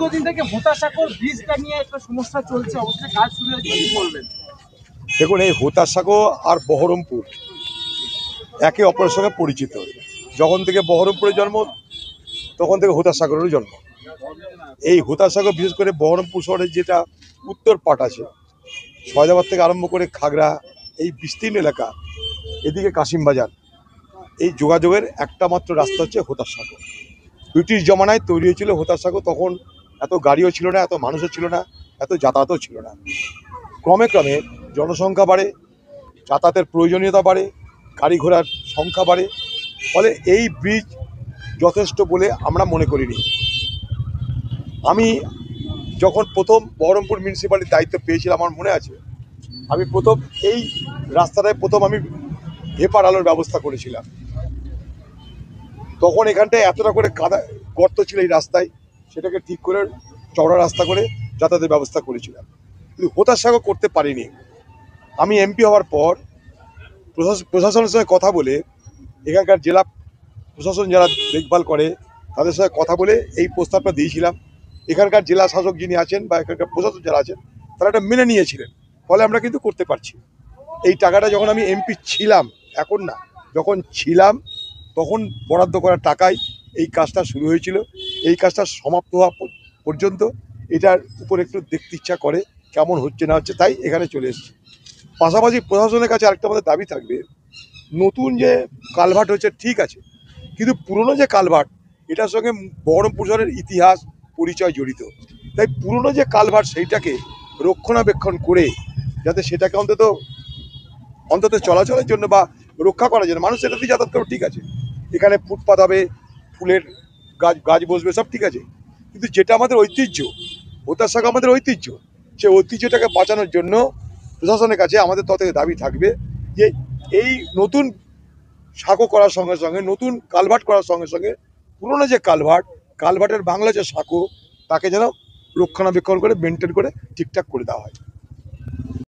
দীর্ঘদিন থেকে হোতাসাগর ব্রিজটা নিয়ে একটা সমস্যা চলছে, অবশ্যই কাজ শুরু হয়েছে, কি বলবেন? দেখুন, এই হোতাসাগর আর বহরমপুর একে অপরের সঙ্গে পরিচিত। যখন থেকে বহরমপুরের জন্ম তখন থেকে হোতাসাগরেরও জন্ম। এই হোতাসাগর বিশেষ করে বহরমপুর শহরের যেটা উত্তর পাট আছে, সয়দাবাদ থেকে আরম্ভ করে খাগড়া, এই বিস্তীর্ণ এলাকা, এদিকে কাশিমবাজার, এই যোগাযোগের একটা মাত্র রাস্তা হচ্ছে হোতাসাগর। ব্রিটিশ জমানায় তৈরি হয়েছিল হোতাসাগর। তখন এত গাড়িও ছিল না, এত মানুষও ছিল না, এত যাতায়াতও ছিল না। ক্রমে ক্রমে জনসংখ্যা বাড়ে, যাতায়াতের প্রয়োজনীয়তা বাড়ে, গাড়ি ঘোড়ার সংখ্যা বাড়ে, ফলে এই ব্রিজ যথেষ্ট বলে আমরা মনে করিনি। আমি যখন প্রথম বহরমপুর মিউনিসিপ্যালিটির দায়িত্ব পেয়েছিলাম, আমার মনে আছে, আমি প্রথম এই রাস্তাটায় আমি হেপার আলোর ব্যবস্থা করেছিলাম। তখন এখানটায় এতটা করে কাদা গর্ত ছিল এই রাস্তায়, সেটাকে ঠিক করে চওড়া রাস্তা করে যাতায়াতের ব্যবস্থা করেছিলাম, কিন্তু হোতাসাগর করতে পারিনি। আমি এমপি হওয়ার পর প্রশাসনের সঙ্গে কথা বলে, এখানকার জেলা প্রশাসন যারা দেখভাল করে তাদের সঙ্গে কথা বলে এই প্রস্তাবটা দিয়েছিলাম। এখানকার জেলা শাসক যিনি আছেন বা এখানকার প্রশাসন যারা আছেন তারা এটা মেনে নিয়েছিলেন, ফলে আমরা কিন্তু করতে পারছি। এই টাকাটা যখন আমি এমপি ছিলাম, এখন না, যখন ছিলাম তখন বরাদ্দ করার টাকায় এই কাজটা শুরু হয়েছিল। এই কাজটা সমাপ্ত হওয়া পর্যন্ত এটার উপর একটু দেখতে ইচ্ছা করে কেমন হচ্ছে না হচ্ছে, তাই এখানে চলে এসেছি। পাশাপাশি প্রশাসনের কাছে আরেকটা আমাদের দাবি থাকবে, নতুন যে কালভার্ট হচ্ছে ঠিক আছে, কিন্তু পুরনো যে কালভার্ট, এটার সঙ্গে বহরমপুর শহরের ইতিহাস পরিচয় জড়িত। তাই পুরনো যে কালভার্ট সেইটাকে রক্ষণাবেক্ষণ করে যাতে সেটাকে অন্তত চলাচলের জন্য বা রক্ষা করার জন্য মানুষ সেটাতে যাতায়াত করবে, ঠিক আছে, এখানে ফুটপাত হবে, ফুলের গাছ বসবে, সব ঠিক আছে, কিন্তু যেটা আমাদের ঐতিহ্য, হোতাসাগর আমাদের ঐতিহ্য, সেই ঐতিহ্যটাকে বাঁচানোর জন্য প্রশাসনের কাছে আমাদের তত দাবি থাকবে যে এই নতুন সাঁকো করার সঙ্গে সঙ্গে, নতুন কালভার্ট করার সঙ্গে সঙ্গে পুরনো যে কালভার্টের বাংলা যে সাঁকো, তাকে যেন রক্ষণাবেক্ষণ করে মেনটেন করে ঠিকঠাক করে দেওয়া হয়।